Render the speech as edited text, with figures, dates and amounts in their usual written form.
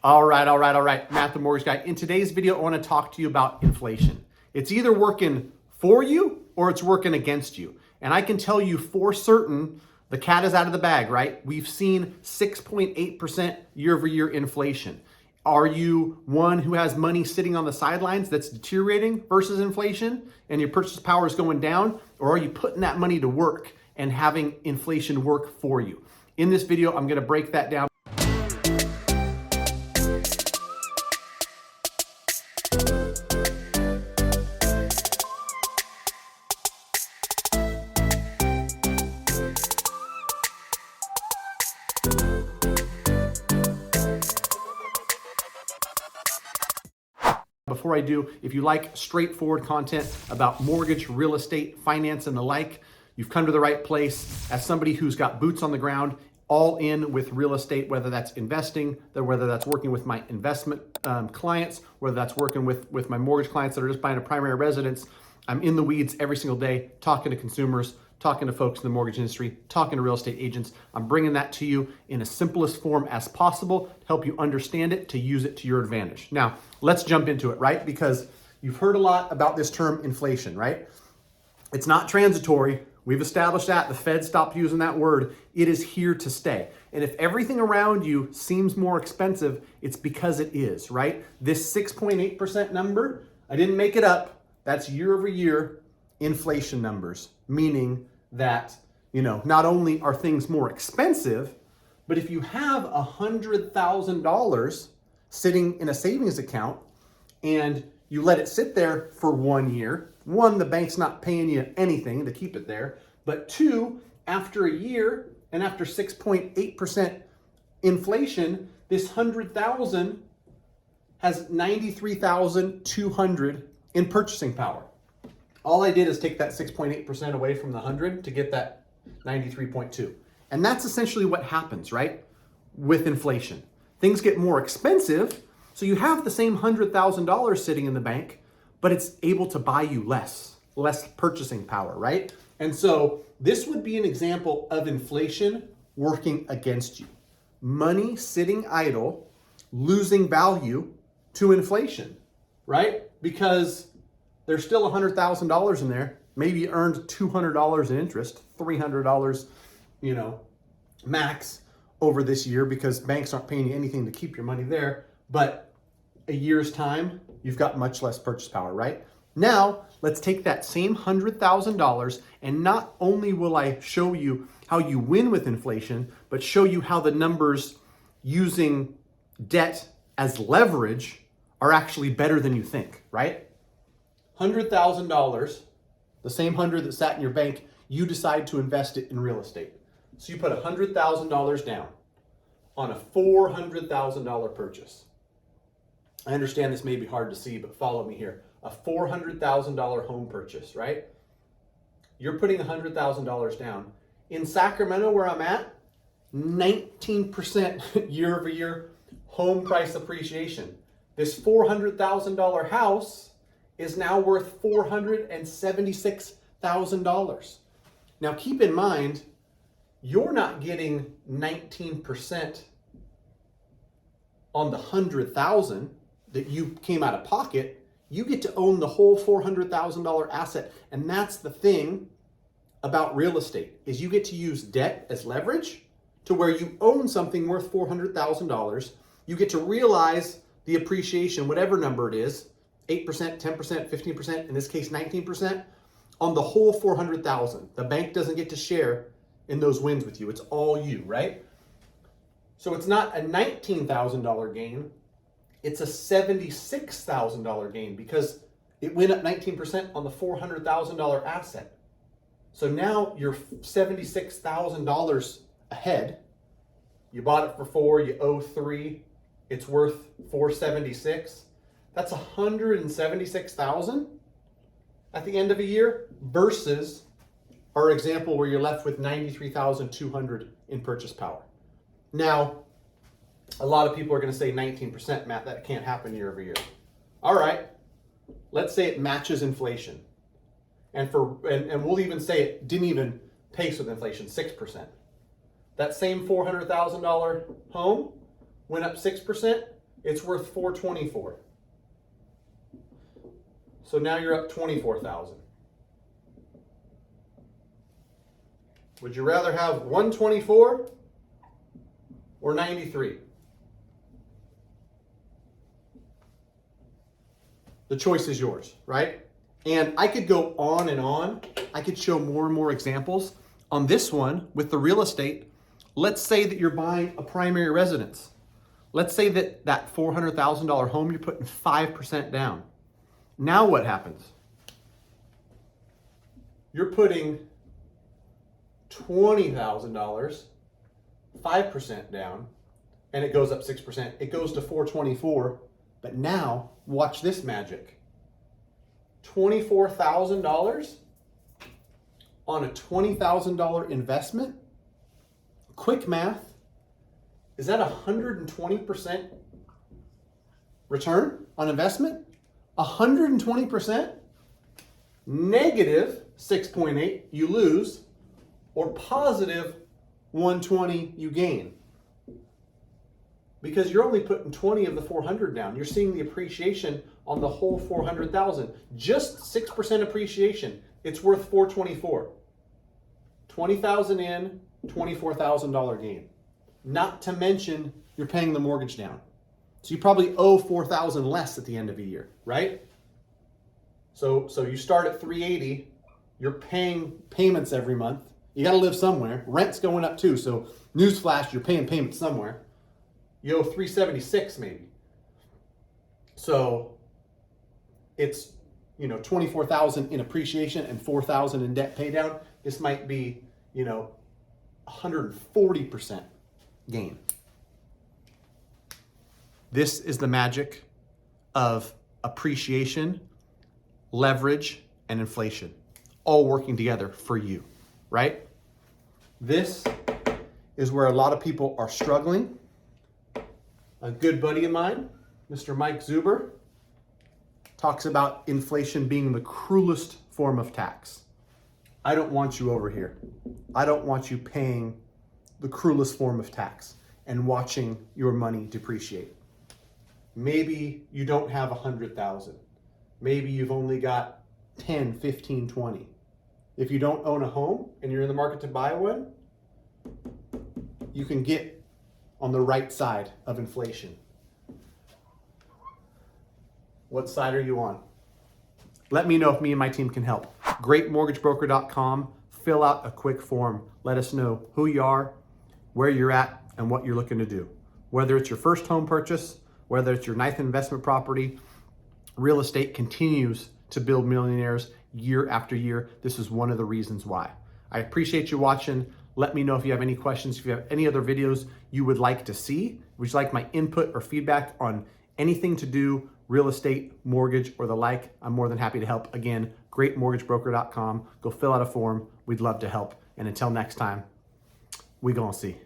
All right. Matt, the mortgage guy. In today's video, I want to talk to you about inflation. It's either working for you or it's working against you. And I can tell you for certain, the cat is out of the bag, right? We've seen 6.8% year over year inflation. Are you one who has money sitting on the sidelines that's deteriorating versus inflation and your purchase power is going down? Or are you putting that money to work and having inflation work for you? In this video, I'm going to break that down. Before I do, if you like straightforward content about mortgage, real estate, finance, and the like, you've come to the right place. As somebody who's got boots on the ground, all in with real estate, whether that's investing, whether that's working with my investment clients, whether that's working with my mortgage clients that are just buying a primary residence, I'm in the weeds every single day, talking to consumers, talking to folks in the mortgage industry, talking to real estate agents. I'm bringing that to you in the simplest form as possible to help you understand it, to use it to your advantage. Now, let's jump into it, right? Because you've heard a lot about this term inflation, right? It's not transitory. We've established that. The Fed stopped using that word. It is here to stay. And if everything around you seems more expensive, it's because it is, right? This 6.8% number, I didn't make it up. That's year over year inflation numbers, meaning that, not only are things more expensive, but if you have $100,000 sitting in a savings account and you let it sit there for 1 year, one, the bank's not paying you anything to keep it there, but two, after a year and after 6.8% inflation, this 100,000 has 93,200 in purchasing power. All I did is take that 6.8% away from the 100 to get that 93.2. And that's essentially what happens, right? With inflation. Things get more expensive, so you have the same $100,000 sitting in the bank, but it's able to buy you less purchasing power, right? And so this would be an example of inflation working against you. Money sitting idle, losing value to inflation, right? Because there's still $100,000 in there. Maybe you earned $200 in interest, $300, max over this year because banks aren't paying you anything to keep your money there. But a year's time, you've got much less purchase power, right? Now, let's take that same $100,000 and not only will I show you how you win with inflation, but show you how the numbers using debt as leverage are actually better than you think, right? $100,000, the same 100 that sat in your bank, you decide to invest it in real estate. So you put $100,000 down on a $400,000 purchase. I understand this may be hard to see, but follow me here. A $400,000 home purchase, right? You're putting $100,000 down. In Sacramento, where I'm at, 19% year over year home price appreciation. This $400,000 house is now worth $476,000. Now keep in mind, you're not getting 19% on the 100,000 that you came out of pocket. You get to own the whole $400,000 asset. And that's the thing about real estate, is you get to use debt as leverage to where you own something worth $400,000. You get to realize the appreciation, whatever number it is, 8%, 10%, 15%, in this case 19%, on the whole 400,000. The bank doesn't get to share in those wins with you. It's all you, right? So it's not a $19,000 gain, it's a $76,000 gain because it went up 19% on the $400,000 asset. So now you're $76,000 ahead. You bought it for 4, you owe 3, it's worth 476. That's $176,000 at the end of a year versus our example where you're left with 93,200 in purchase power. Now, a lot of people are going to say 19%, Matt, that can't happen year over year. All right, let's say it matches inflation. And we'll even say it didn't even pace with inflation, 6%. That same $400,000 home went up 6%, It's worth 424. So now you're up 24,000. Would you rather have 124 or 93? The choice is yours, right? And I could go on and on. I could show more and more examples. On this one, with the real estate, let's say that you're buying a primary residence. Let's say that that $400,000 home, you're putting 5% down. Now what happens? You're putting $20,000, 5% down, and it goes up 6%. It goes to 424, but now watch this magic. $24,000 on a $20,000 investment. Quick math, is that 120% return on investment? 120%? Negative 6.8, you lose, or positive 120, you gain. Because you're only putting 20 of the 400 down. You're seeing the appreciation on the whole 400,000. Just 6% appreciation. It's worth 424. 20,000 in, $24,000 gain. Not to mention you're paying the mortgage down. So you probably owe 4,000 less at the end of a year, right? So you start at 380, you're paying payments every month. You got to live somewhere. Rent's going up too. So newsflash, you're paying payments somewhere. You owe 376 maybe. So it's, 24,000 in appreciation and 4,000 in debt pay down. This might be, 140% gain. This is the magic of appreciation, leverage, and inflation, all working together for you, right? This is where a lot of people are struggling. A good buddy of mine, Mr. Mike Zuber, talks about inflation being the cruelest form of tax. I don't want you over here. I don't want you paying the cruelest form of tax and watching your money depreciate. Maybe you don't have 100,000. Maybe you've only got 10, 15, 20. If you don't own a home and you're in the market to buy one, you can get on the right side of inflation. What side are you on? Let me know if me and my team can help. GreatMortgageBroker.com. Fill out a quick form. Let us know who you are, where you're at, and what you're looking to do. Whether it's your first home purchase, whether it's your ninth investment property, real estate continues to build millionaires year after year. This is one of the reasons why. I appreciate you watching. Let me know if you have any questions, if you have any other videos you would like to see. Would you like my input or feedback on anything to do real estate, mortgage, or the like? I'm more than happy to help. Again, greatmortgagebroker.com. Go fill out a form. We'd love to help. And until next time, we gonna see.